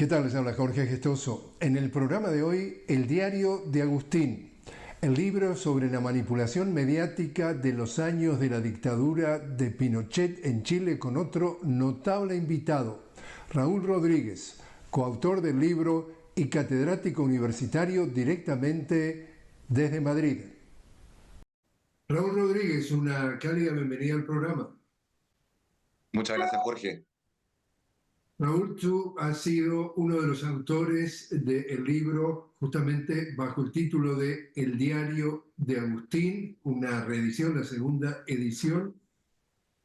¿Qué tal? Les habla Jorge Gestoso. En el programa de hoy, El diario de Agustín, el libro sobre la manipulación mediática de los años de la dictadura de Pinochet en Chile, con otro notable invitado, Raúl Rodríguez, coautor del libro y catedrático universitario directamente desde Madrid. Raúl Rodríguez, una cálida bienvenida al programa. Muchas gracias, Jorge. Raúl, tú has sido uno de los autores del libro justamente bajo el título de El diario de Agustín, una reedición, la segunda edición.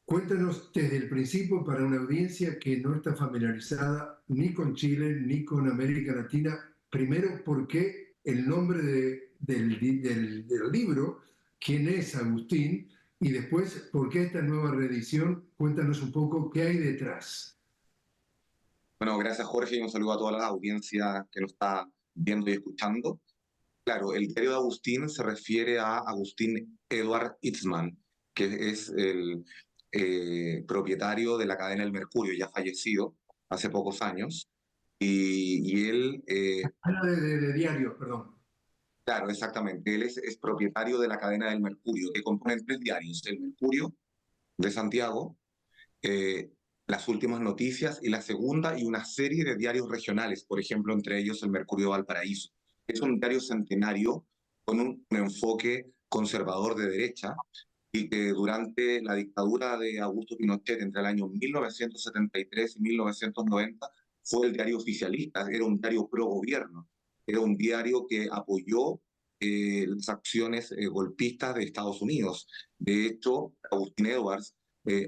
Cuéntanos desde el principio para una audiencia que no está familiarizada ni con Chile ni con América Latina, primero, ¿por qué el nombre del libro? ¿Quién es Agustín? Y después, ¿por qué esta nueva reedición? Cuéntanos un poco qué hay detrás. Bueno, gracias, Jorge, y un saludo a toda la audiencia que nos está viendo y escuchando. Claro, el diario de Agustín se refiere a Agustín Eduard Itzman, que es el propietario de la cadena El Mercurio, ya fallecido hace pocos años. Y él, Habla de diarios, perdón. claro, exactamente, él es propietario de la cadena del Mercurio, que compone tres diarios: El Mercurio de Santiago, eh, Las Últimas Noticias, y La Segunda, y una serie de diarios regionales, por ejemplo, entre ellos El Mercurio de Valparaíso. Es un diario centenario con un enfoque conservador de derecha, y que durante la dictadura de Augusto Pinochet entre el año 1973 y 1990 fue el diario oficialista. Era un diario pro gobierno, era un diario que apoyó las acciones golpistas de Estados Unidos. De hecho, Agustín Edwards,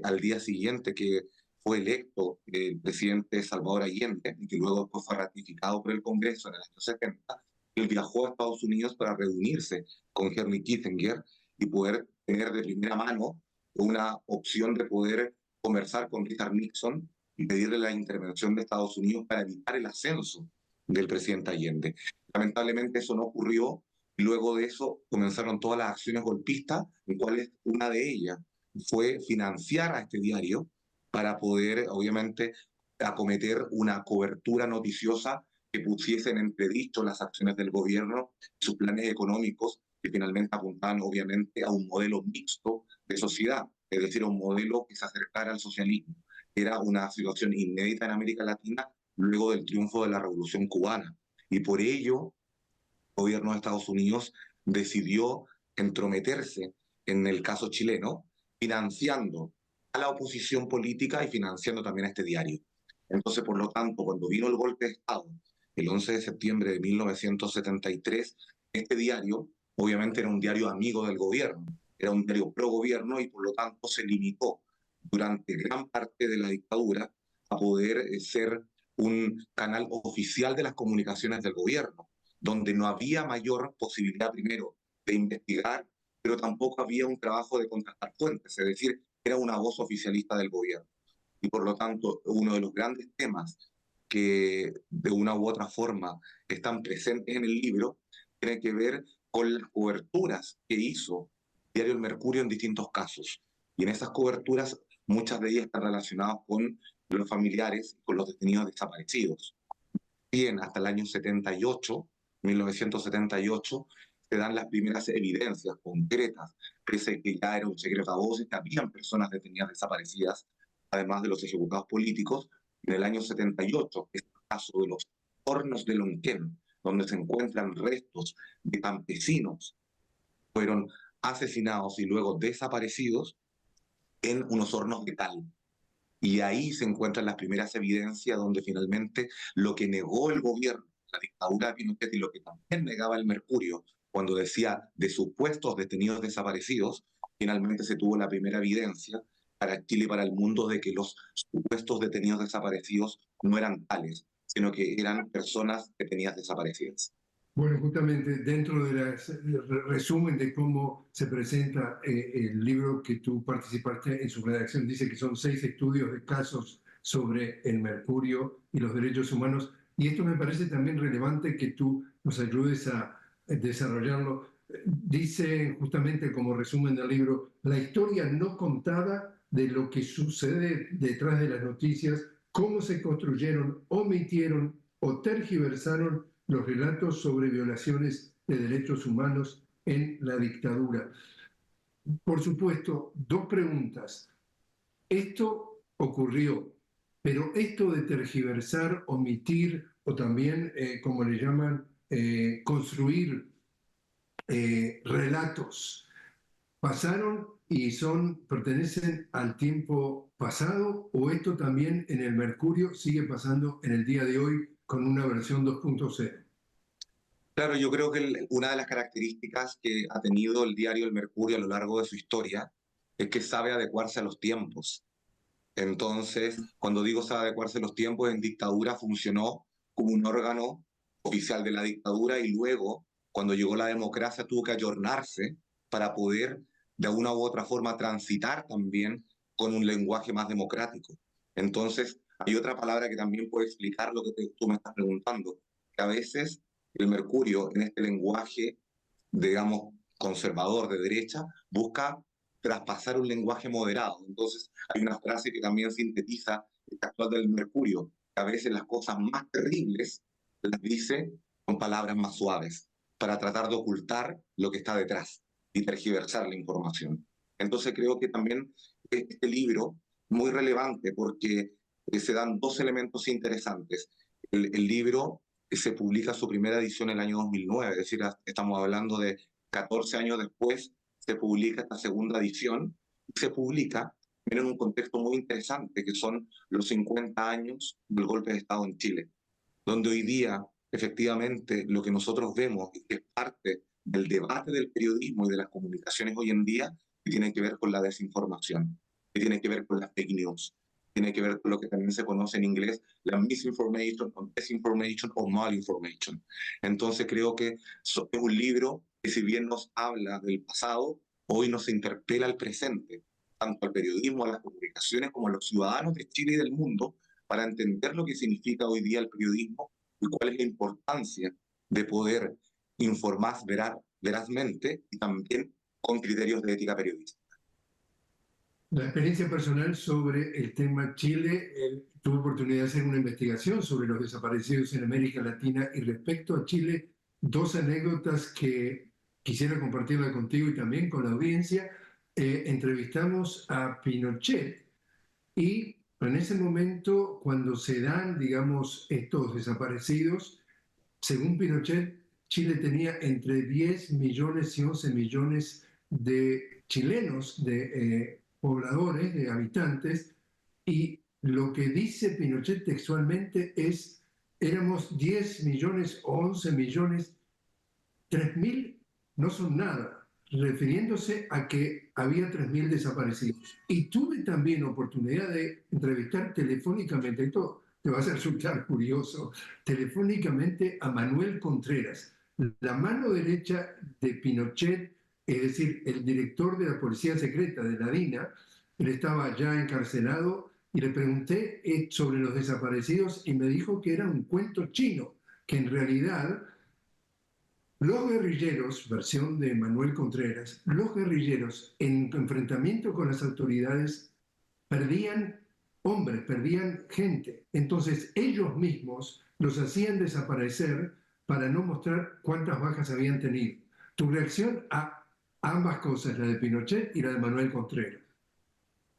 al día siguiente que fue electo el presidente Salvador Allende, y que luego fue ratificado por el Congreso en el año 70, él viajó a Estados Unidos para reunirse con Henry Kissinger y poder tener de primera mano una opción de poder conversar con Richard Nixon y pedirle la intervención de Estados Unidos para evitar el ascenso del presidente Allende. Lamentablemente eso no ocurrió, y luego de eso comenzaron todas las acciones golpistas, en cuales una de ellas fue financiar a este diario para poder, obviamente, acometer una cobertura noticiosa que pusiese en entredicho las acciones del gobierno y sus planes económicos, que finalmente apuntaban, obviamente, a un modelo mixto de sociedad, es decir, a un modelo que se acercara al socialismo. Era una situación inédita en América Latina luego del triunfo de la Revolución Cubana. Y por ello, el gobierno de Estados Unidos decidió entrometerse en el caso chileno, financiando a la oposición política y financiando también a este diario. Entonces, por lo tanto, cuando vino el golpe de Estado, el 11 de septiembre de 1973, este diario obviamente era un diario amigo del gobierno, era un diario pro gobierno, y por lo tanto se limitó durante gran parte de la dictadura a poder ser un canal oficial de las comunicaciones del gobierno, donde no había mayor posibilidad, primero, de investigar, pero tampoco había un trabajo de contrastar fuentes, es decir, era una voz oficialista del gobierno. Y por lo tanto, uno de los grandes temas que de una u otra forma están presentes en el libro tiene que ver con las coberturas que hizo Diario El Mercurio en distintos casos. Y en esas coberturas, muchas de ellas están relacionadas con los familiares, con los detenidos desaparecidos. Bien, hasta el año 78, 1978, se dan las primeras evidencias concretas, pese a que ya era un secreto a voces, que habían personas detenidas desaparecidas, además de los ejecutados políticos. En el año 78, es el caso de los hornos de Lonquén, donde se encuentran restos de campesinos que fueron asesinados y luego desaparecidos en unos hornos de cal. Y ahí se encuentran las primeras evidencias donde finalmente lo que negó el gobierno, la dictadura de Pinochet, y lo que también negaba el Mercurio, cuando decía de supuestos detenidos desaparecidos, finalmente se tuvo la primera evidencia para Chile y para el mundo de que los supuestos detenidos desaparecidos no eran tales, sino que eran personas detenidas desaparecidas. Bueno, justamente dentro del resumen de cómo se presenta el libro que tú participaste en su redacción, dice que son 6 estudios de casos sobre el mercurio y los derechos humanos. Y esto me parece también relevante que tú nos ayudes a desarrollarlo. Dice justamente como resumen del libro, la historia no contada de lo que sucede detrás de las noticias, cómo se construyeron, omitieron o tergiversaron los relatos sobre violaciones de derechos humanos en la dictadura. Por supuesto, dos preguntas. Esto ocurrió, pero esto de tergiversar, omitir o también, como le llaman, construir relatos, ¿pasaron y pertenecen al tiempo pasado o esto también en el Mercurio sigue pasando en el día de hoy con una versión 2.0? Claro, yo creo que una de las características que ha tenido el diario El Mercurio a lo largo de su historia es que sabe adecuarse a los tiempos. Entonces, cuando digo sabe adecuarse a los tiempos, en dictadura funcionó como un órgano oficial de la dictadura y luego, cuando llegó la democracia, tuvo que ayornarse para poder, de una u otra forma, transitar también con un lenguaje más democrático. Entonces, hay otra palabra que también puede explicar lo que tú me estás preguntando, que a veces el Mercurio, en este lenguaje, digamos, conservador de derecha, busca traspasar un lenguaje moderado. Entonces, hay una frase que también sintetiza el actual del Mercurio, que a veces las cosas más terribles las dice con palabras más suaves, para tratar de ocultar lo que está detrás y tergiversar la información. Entonces, creo que también este libro es muy relevante porque se dan dos elementos interesantes. El libro se publica su primera edición en el año 2009, es decir, estamos hablando de 14 años después, se publica esta segunda edición y se publica en un contexto muy interesante, que son los 50 años del golpe de Estado en Chile, donde hoy día, efectivamente, lo que nosotros vemos y que es parte del debate del periodismo y de las comunicaciones hoy en día, que tiene que ver con la desinformación, que tiene que ver con las fake news, tiene que ver con lo que también se conoce en inglés, la misinformation, o desinformation o malinformation. Entonces creo que es un libro que si bien nos habla del pasado, hoy nos interpela al presente, tanto al periodismo, a las comunicaciones, como a los ciudadanos de Chile y del mundo, para entender lo que significa hoy día el periodismo y cuál es la importancia de poder informar verazmente y también con criterios de ética periodística. La experiencia personal sobre el tema Chile, tuve oportunidad de hacer una investigación sobre los desaparecidos en América Latina y respecto a Chile, dos anécdotas que quisiera compartirla contigo y también con la audiencia. Entrevistamos a Pinochet y en ese momento, cuando se dan, digamos, estos desaparecidos, según Pinochet, Chile tenía entre 10 millones y 11 millones de chilenos, de pobladores, de habitantes, y lo que dice Pinochet textualmente es, éramos 10 millones o 11 millones, 3.000 no son nada, refiriéndose a que había 3.000 desaparecidos. Y tuve también oportunidad de entrevistar telefónicamente, esto te va a resultar curioso, telefónicamente a Manuel Contreras, la mano derecha de Pinochet, es decir, el director de la Policía Secreta de la DINA. Él estaba ya encarcelado y le pregunté sobre los desaparecidos y me dijo que era un cuento chino, que en realidad los guerrilleros, versión de Manuel Contreras, los guerrilleros en enfrentamiento con las autoridades perdían hombres, perdían gente. Entonces ellos mismos los hacían desaparecer para no mostrar cuántas bajas habían tenido. Tu reacción a ambas cosas, la de Pinochet y la de Manuel Contreras.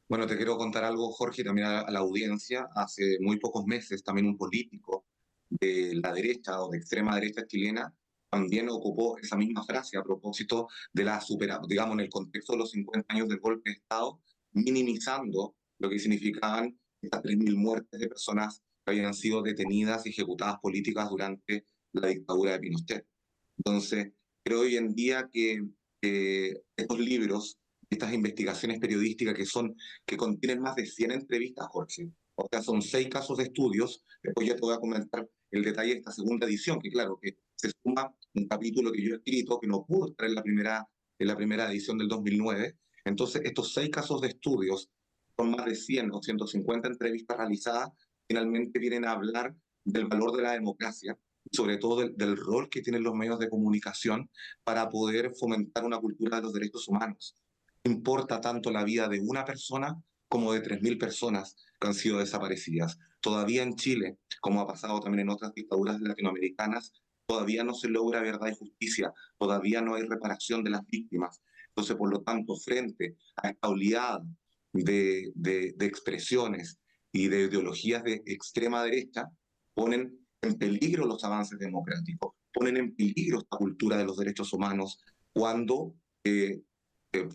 Bueno, te quiero contar algo, Jorge, también a la audiencia. Hace muy pocos meses, también un político de la derecha o de extrema derecha chilena también ocupó esa misma frase a propósito de la digamos, en el contexto de los 50 años del golpe de Estado, minimizando lo que significaban estas 3.000 muertes de personas que habían sido detenidas y ejecutadas políticas durante la dictadura de Pinochet. Entonces, creo hoy en día que estos libros, estas investigaciones periodísticas que contienen más de 100 entrevistas, Jorge, o sea, son 6 casos de estudios, después ya te voy a comentar el detalle de esta segunda edición, que claro, que se suma un capítulo que yo he escrito que no pudo estar en la primera edición del 2009. Entonces, estos 6 casos de estudios, con más de 100 o 150 entrevistas realizadas, finalmente vienen a hablar del valor de la democracia, sobre todo del rol que tienen los medios de comunicación para poder fomentar una cultura de los derechos humanos. Importa tanto la vida de una persona como de 3.000 personas que han sido desaparecidas. todavía en Chile, como ha pasado también en otras dictaduras latinoamericanas, todavía no se logra verdad y justicia, todavía no hay reparación de las víctimas. Entonces, por lo tanto, frente a esta oleada de expresiones y de ideologías de extrema derecha, ponen en peligro los avances democráticos, ponen en peligro esta cultura de los derechos humanos cuando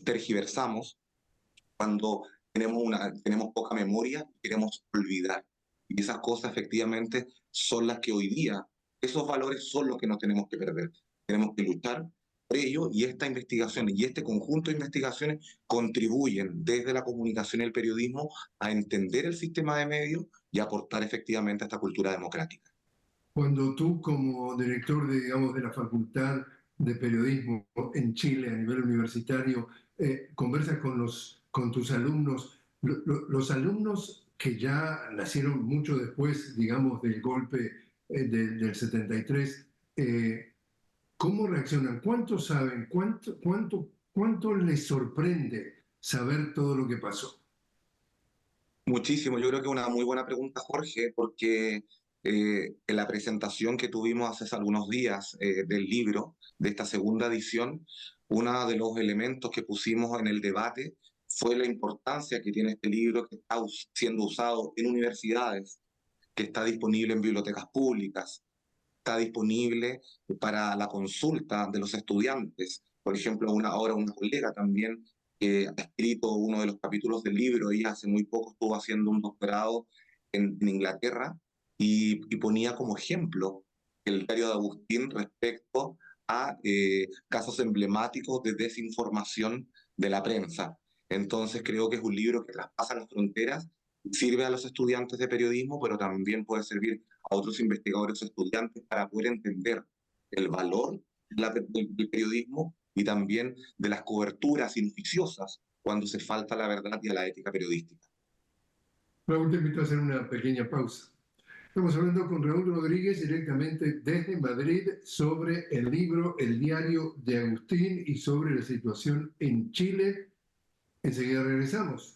tergiversamos, cuando tenemos poca memoria y queremos olvidar. Y esas cosas efectivamente son las que hoy día, esos valores son los que no tenemos que perder. Tenemos que luchar por ello, y esta investigación y este conjunto de investigaciones contribuyen desde la comunicación y el periodismo a entender el sistema de medios y aportar efectivamente a esta cultura democrática. Cuando tú, como director de, digamos, de la Facultad de Periodismo en Chile a nivel universitario, conversas con tus alumnos, los alumnos que ya nacieron mucho después, digamos, del golpe del 73, ¿cómo reaccionan? ¿Cuánto saben? ¿Cuánto les sorprende saber todo lo que pasó? Muchísimo, yo creo que es una muy buena pregunta, Jorge, porque en la presentación que tuvimos hace algunos días del libro, de esta segunda edición, uno de los elementos que pusimos en el debate fue la importancia que tiene este libro, que está siendo usado en universidades, que está disponible en bibliotecas públicas, está disponible para la consulta de los estudiantes. Por ejemplo, ahora una colega también que ha escrito uno de los capítulos del libro, ella hace muy poco estuvo haciendo un doctorado en Inglaterra y ponía como ejemplo el diario de Agustín respecto a casos emblemáticos de desinformación de la prensa. Entonces creo que es un libro que traspasa las fronteras, sirve a los estudiantes de periodismo, pero también puede servir a otros investigadores o estudiantes para poder entender el valor del periodismo y también de las coberturas inoficiosas cuando se falta a la verdad y a la ética periodística. Raúl, te invito a hacer una pequeña pausa. Estamos hablando con Raúl Rodríguez directamente desde Madrid sobre el libro El diario de Agustín y sobre la situación en Chile. Enseguida regresamos.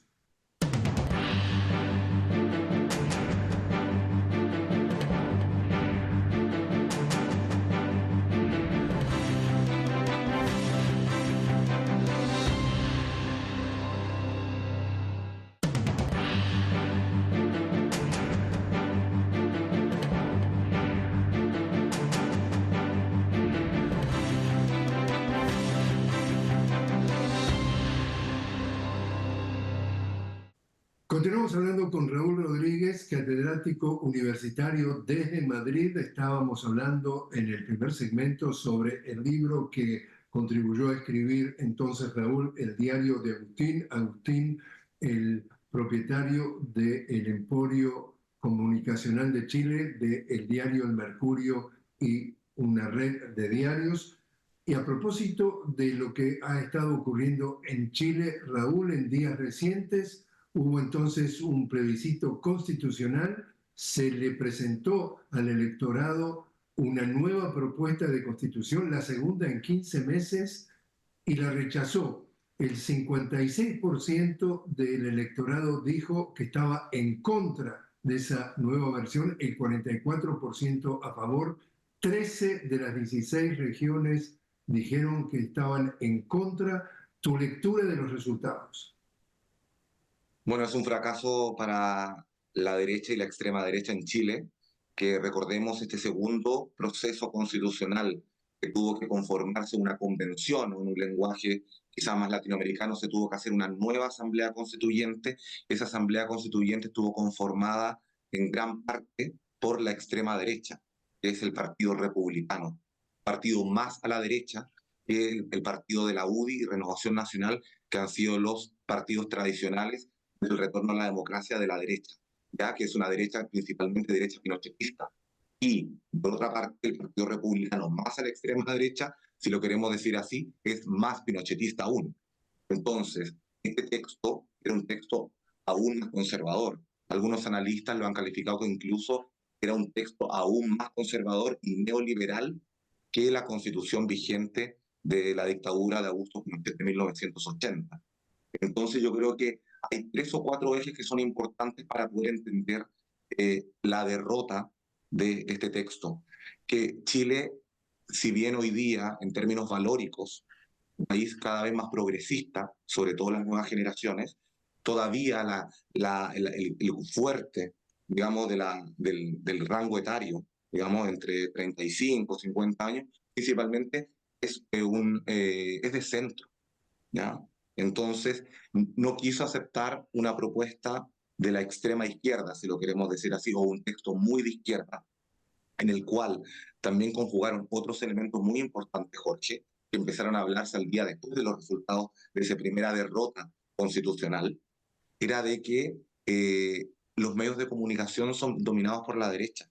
Continuamos hablando con Raúl Rodríguez, catedrático universitario desde Madrid. Estábamos hablando en el primer segmento sobre el libro que contribuyó a escribir entonces Raúl, El diario de Agustín. Agustín, el propietario del Emporio Comunicacional de Chile, del diario El Mercurio y una red de diarios. Y a propósito de lo que ha estado ocurriendo en Chile, Raúl, en días recientes, hubo entonces un plebiscito constitucional, se le presentó al electorado una nueva propuesta de constitución, la segunda en 15 meses, y la rechazó. El 56% del electorado dijo que estaba en contra de esa nueva versión, el 44% a favor. 13 de las 16 regiones dijeron que estaban en contra. Tu lectura de los resultados. Bueno, es un fracaso para la derecha y la extrema derecha en Chile, que recordemos este segundo proceso constitucional que tuvo que conformarse una convención o en un lenguaje quizás más latinoamericano, se tuvo que hacer una nueva asamblea constituyente. Esa asamblea constituyente estuvo conformada en gran parte por la extrema derecha, que es el Partido Republicano, partido más a la derecha que el partido de la UDI y Renovación Nacional, que han sido los partidos tradicionales del retorno a la democracia de la derecha, ya que es una derecha principalmente derecha pinochetista. Y por otra parte, el Partido Republicano más a la extrema derecha, si lo queremos decir así, es más pinochetista aún. Entonces, este texto era un texto aún más conservador. Algunos analistas lo han calificado que incluso era un texto aún más conservador y neoliberal que la constitución vigente de la dictadura de Augusto Pinochet de 1980. Entonces yo creo que hay 3 o 4 ejes que son importantes para poder entender la derrota de este texto. Que Chile, si bien hoy día, en términos valóricos, un país cada vez más progresista, sobre todo las nuevas generaciones, todavía el fuerte, digamos, del rango etario, digamos, entre 35 y 50 años, principalmente es de centro, ¿ya? Entonces, no quiso aceptar una propuesta de la extrema izquierda, si lo queremos decir así, o un texto muy de izquierda, en el cual también conjugaron otros elementos muy importantes, Jorge, que empezaron a hablarse al día después de los resultados de esa primera derrota constitucional, era de que los medios de comunicación son dominados por la derecha.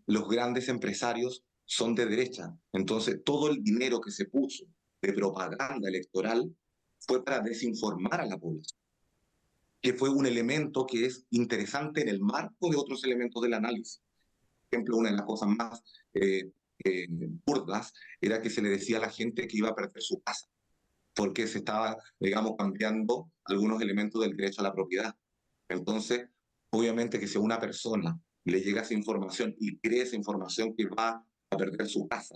Los grandes empresarios son de derecha. Entonces, todo el dinero que se puso de propaganda electoral fue para desinformar a la población, que fue un elemento que es interesante en el marco de otros elementos del análisis. Por ejemplo, una de las cosas más burdas era que se le decía a la gente que iba a perder su casa, porque se estaba, digamos, cambiando algunos elementos del derecho a la propiedad. Entonces, obviamente que si a una persona le llega esa información y cree esa información que va a perder su casa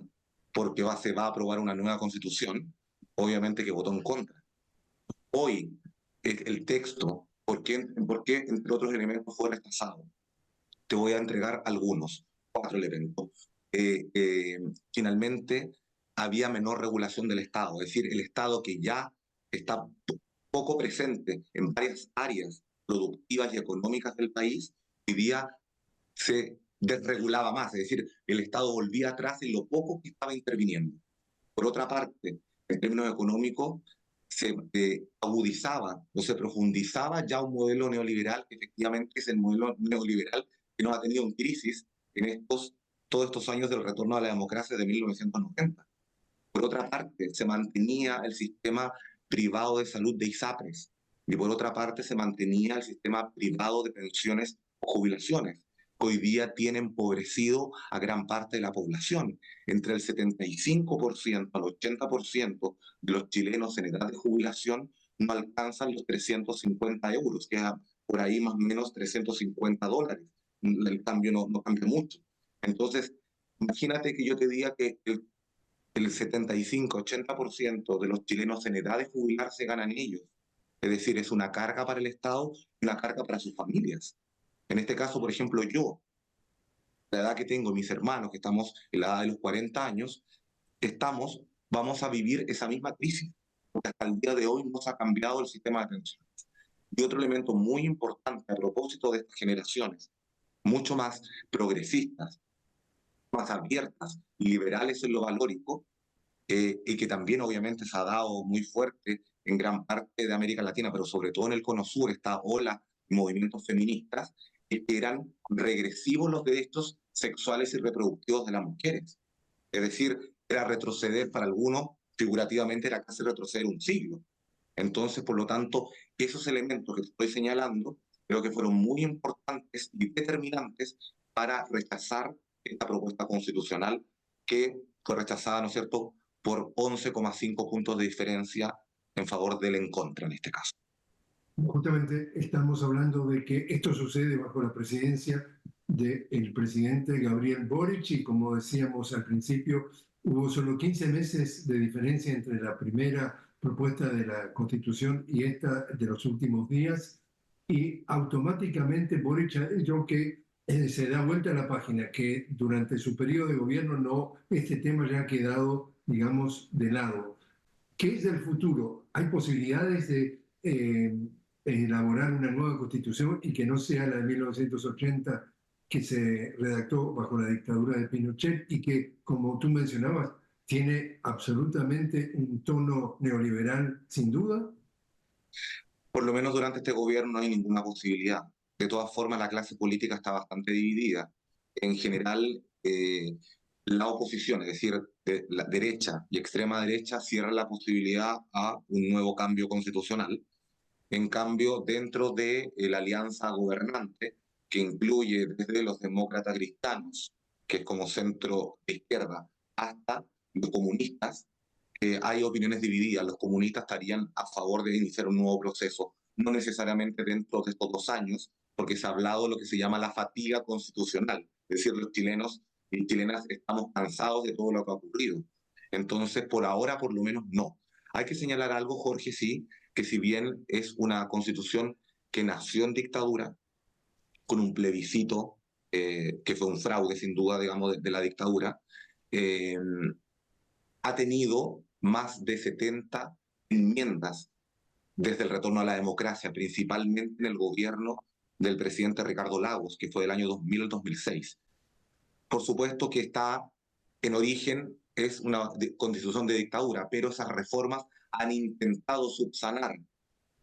porque se va a aprobar una nueva constitución, obviamente que votó en contra. Hoy, el texto, ¿por qué entre otros elementos fue rechazado? Te voy a entregar algunos, 4 elementos. Finalmente, había menor regulación del Estado, es decir, el Estado que ya está poco presente en varias áreas productivas y económicas del país, hoy día se desregulaba más, es decir, el Estado volvía atrás en lo poco que estaba interviniendo. Por otra parte, en términos económicos, se agudizaba o se profundizaba ya un modelo neoliberal, que efectivamente es el modelo neoliberal que nos ha tenido en crisis en todos estos años del retorno a la democracia de 1990. Por otra parte, se mantenía el sistema privado de salud de ISAPRES y por otra parte se mantenía el sistema privado de pensiones o jubilaciones, que hoy día tiene empobrecido a gran parte de la población. Entre el 75% al 80% de los chilenos en edad de jubilación no alcanzan los 350 euros, que es por ahí más o menos $350. El cambio no cambia mucho. Entonces, imagínate que yo te diga que el 75-80% de los chilenos en edad de jubilarse ganan ellos. Es decir, es una carga para el Estado y una carga para sus familias. En este caso, por ejemplo, yo, la edad que tengo, mis hermanos, que estamos en la edad de los 40 años, vamos a vivir esa misma crisis, porque hasta el día de hoy no se ha cambiado el sistema de pensiones. Y otro elemento muy importante a propósito de estas generaciones, mucho más progresistas, más abiertas y liberales en lo valórico, y que también obviamente se ha dado muy fuerte en gran parte de América Latina, pero sobre todo en el Cono Sur, esta ola de movimientos feministas, que eran regresivos los derechos sexuales y reproductivos de las mujeres. Es decir, era retroceder para algunos, figurativamente era casi retroceder un siglo. Entonces, por lo tanto, esos elementos que estoy señalando creo que fueron muy importantes y determinantes para rechazar esta propuesta constitucional que fue rechazada, ¿no es cierto?, por 11,5 puntos de diferencia en favor del en contra en este caso. Justamente estamos hablando de que esto sucede bajo la presidencia del presidente Gabriel Boric y como decíamos al principio, hubo solo 15 meses de diferencia entre la primera propuesta de la Constitución y esta de los últimos días y automáticamente Boric ha dicho que se da vuelta a la página, que durante su periodo de gobierno este tema ya ha quedado, digamos, de lado. ¿Qué es del futuro? ¿Hay posibilidades de elaborar una nueva constitución y que no sea la de 1980 que se redactó bajo la dictadura de Pinochet y que, como tú mencionabas, tiene absolutamente un tono neoliberal sin duda? Por lo menos durante este gobierno no hay ninguna posibilidad. De todas formas, la clase política está bastante dividida. En general, la oposición, es decir, de la derecha y extrema derecha, cierran la posibilidad a un nuevo cambio constitucional. En cambio, dentro de la alianza gobernante, que incluye desde los demócratas cristianos, que es como centro de izquierda, hasta los comunistas, hay opiniones divididas. Los comunistas estarían a favor de iniciar un nuevo proceso, no necesariamente dentro de estos 2 años, porque se ha hablado de lo que se llama la fatiga constitucional, es decir, los chilenos y chilenas estamos cansados de todo lo que ha ocurrido. Entonces, por ahora, por lo menos, no. Hay que señalar algo, Jorge, sí, que si bien es una constitución que nació en dictadura, con un plebiscito que fue un fraude, sin duda, digamos, de la dictadura, eh, ha tenido más de 70 enmiendas desde el retorno a la democracia, principalmente en el gobierno del presidente Ricardo Lagos, que fue del año 2000 al 2006. Por supuesto que está en origen, es una constitución de dictadura, pero esas reformas han intentado subsanar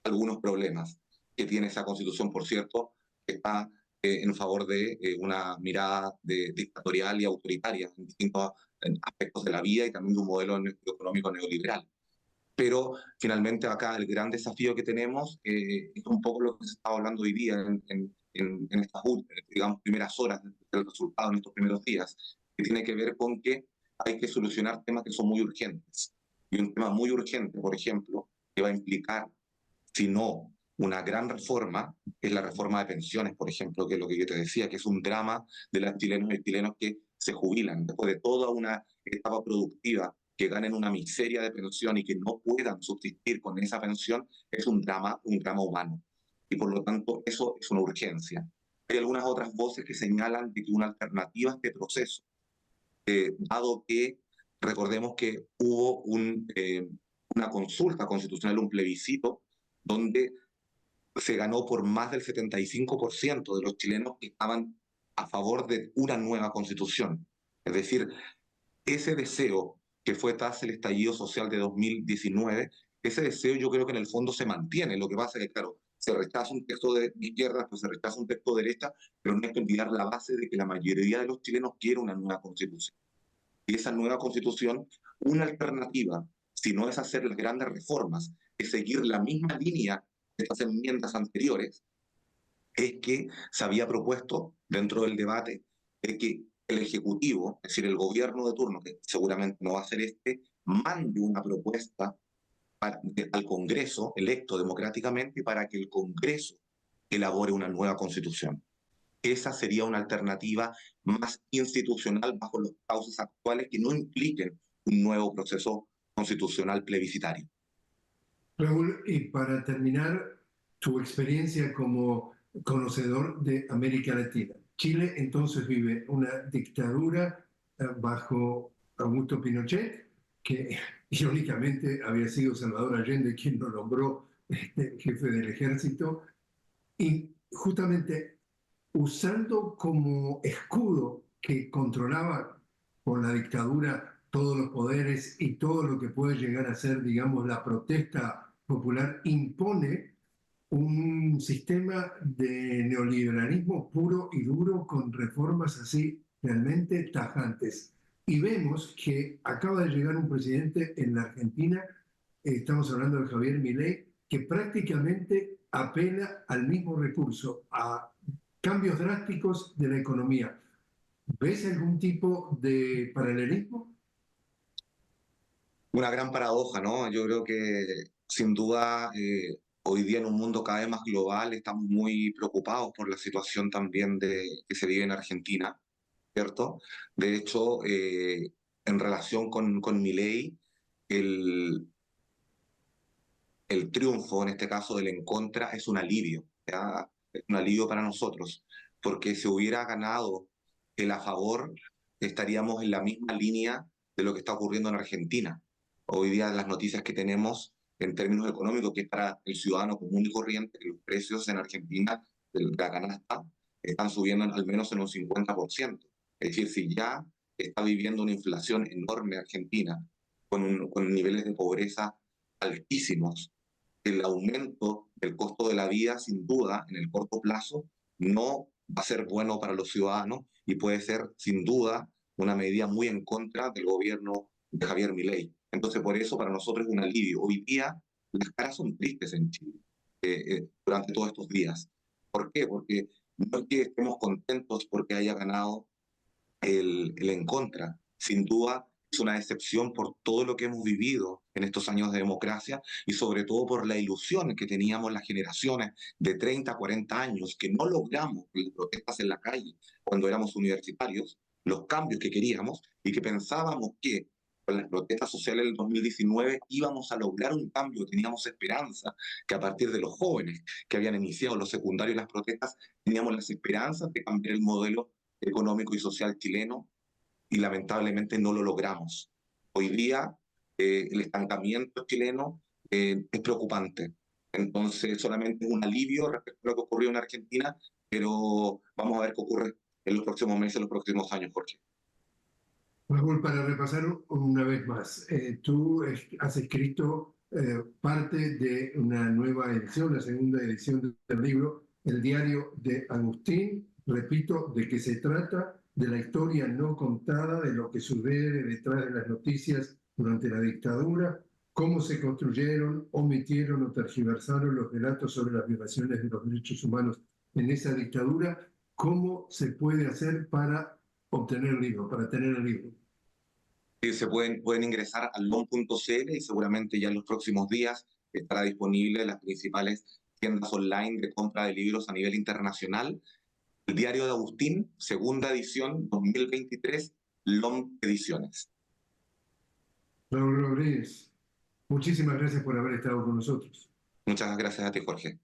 algunos problemas que tiene esa constitución, por cierto, que está en favor de una mirada dictatorial y autoritaria en distintos aspectos de la vida y también de un modelo económico neoliberal. Pero finalmente acá el gran desafío que tenemos es un poco lo que se está hablando hoy día en estas digamos, primeras horas del resultado, en estos primeros días, que tiene que ver con que hay que solucionar temas que son muy urgentes. Y un tema muy urgente, por ejemplo, que va a implicar, si no una gran reforma, es la reforma de pensiones, por ejemplo, que es lo que yo te decía, que es un drama de las chilenos y chilenos que se jubilan después de toda una etapa productiva, que ganen una miseria de pensión y que no puedan subsistir con esa pensión, es un drama humano. Y por lo tanto, eso es una urgencia. Hay algunas otras voces que señalan de que una alternativa a este proceso, dado que recordemos que hubo una consulta constitucional, un plebiscito, donde se ganó por más del 75% de los chilenos que estaban a favor de una nueva constitución. Es decir, ese deseo que fue tras el estallido social de 2019, ese deseo yo creo que en el fondo se mantiene. Lo que pasa es que, claro, se rechaza un texto de izquierda, pues se rechaza un texto de derecha, pero no hay que olvidar la base de que la mayoría de los chilenos quiere una nueva constitución. Y esa nueva constitución, una alternativa, si no es hacer las grandes reformas, es seguir la misma línea de estas enmiendas anteriores, es que se había propuesto dentro del debate de que el Ejecutivo, es decir, el gobierno de turno, que seguramente no va a ser este, mande una propuesta al Congreso, electo democráticamente, para que el Congreso elabore una nueva constitución. Esa sería una alternativa más institucional bajo los cauces actuales que no impliquen un nuevo proceso constitucional plebiscitario. Raúl, y para terminar, tu experiencia como conocedor de América Latina. Chile entonces vive una dictadura bajo Augusto Pinochet, que irónicamente había sido Salvador Allende quien lo nombró jefe del ejército, y justamente usando como escudo que controlaba con la dictadura todos los poderes y todo lo que puede llegar a ser, digamos, la protesta popular, impone un sistema de neoliberalismo puro y duro con reformas así realmente tajantes. Y vemos que acaba de llegar un presidente en la Argentina, estamos hablando de Javier Milei, que prácticamente apela al mismo recurso, a cambios drásticos de la economía. ¿Ves algún tipo de paralelismo? Una gran paradoja, ¿no? Yo creo que sin duda hoy día en un mundo cada vez más global estamos muy preocupados por la situación también que se vive en Argentina, ¿cierto? De hecho, en relación con Milei, el, el triunfo, en este caso del en contra, es un alivio, ¿ya? Es un alivio para nosotros, porque si hubiera ganado el a favor, estaríamos en la misma línea de lo que está ocurriendo en Argentina. Hoy día las noticias que tenemos en términos económicos, que es para el ciudadano común y corriente, que los precios en Argentina de la canasta están subiendo al menos en un 50%. Es decir, si ya está viviendo una inflación enorme Argentina, con niveles de pobreza altísimos, el aumento del costo de la vida, sin duda, en el corto plazo, no va a ser bueno para los ciudadanos y puede ser, sin duda, una medida muy en contra del gobierno de Javier Milei. Entonces, por eso, para nosotros es un alivio. Hoy día, las caras son tristes en Chile durante todos estos días. ¿Por qué? Porque no es que estemos contentos porque haya ganado el en contra. Sin duda, es una decepción por todo lo que hemos vivido en estos años de democracia y sobre todo por la ilusión que teníamos las generaciones de 30, 40 años que no logramos las protestas en la calle cuando éramos universitarios, los cambios que queríamos y que pensábamos que con las protestas sociales del 2019 íbamos a lograr un cambio, teníamos esperanza, que a partir de los jóvenes que habían iniciado los secundarios y las protestas, teníamos las esperanzas de cambiar el modelo económico y social chileno y lamentablemente no lo logramos. Hoy día el estancamiento chileno es preocupante. Entonces solamente es un alivio respecto a lo que ocurrió en Argentina, pero vamos a ver qué ocurre en los próximos meses, en los próximos años, Jorge. Raúl, para repasar una vez más, tú has escrito parte de una nueva edición, la segunda edición del libro, El diario de Agustín. Repito, ¿de qué se trata? De la historia no contada, de lo que sucede detrás de las noticias durante la dictadura, cómo se construyeron, omitieron o tergiversaron los relatos sobre las violaciones de los derechos humanos en esa dictadura, cómo se puede hacer para obtener el libro, para tener el libro. Se pueden ingresar al LOM.cl y seguramente ya en los próximos días estará disponible en las principales tiendas online de compra de libros a nivel internacional. El diario de Agustín, segunda edición 2023, LOM Ediciones. Raúl Rodríguez, muchísimas gracias por haber estado con nosotros. Muchas gracias a ti, Jorge.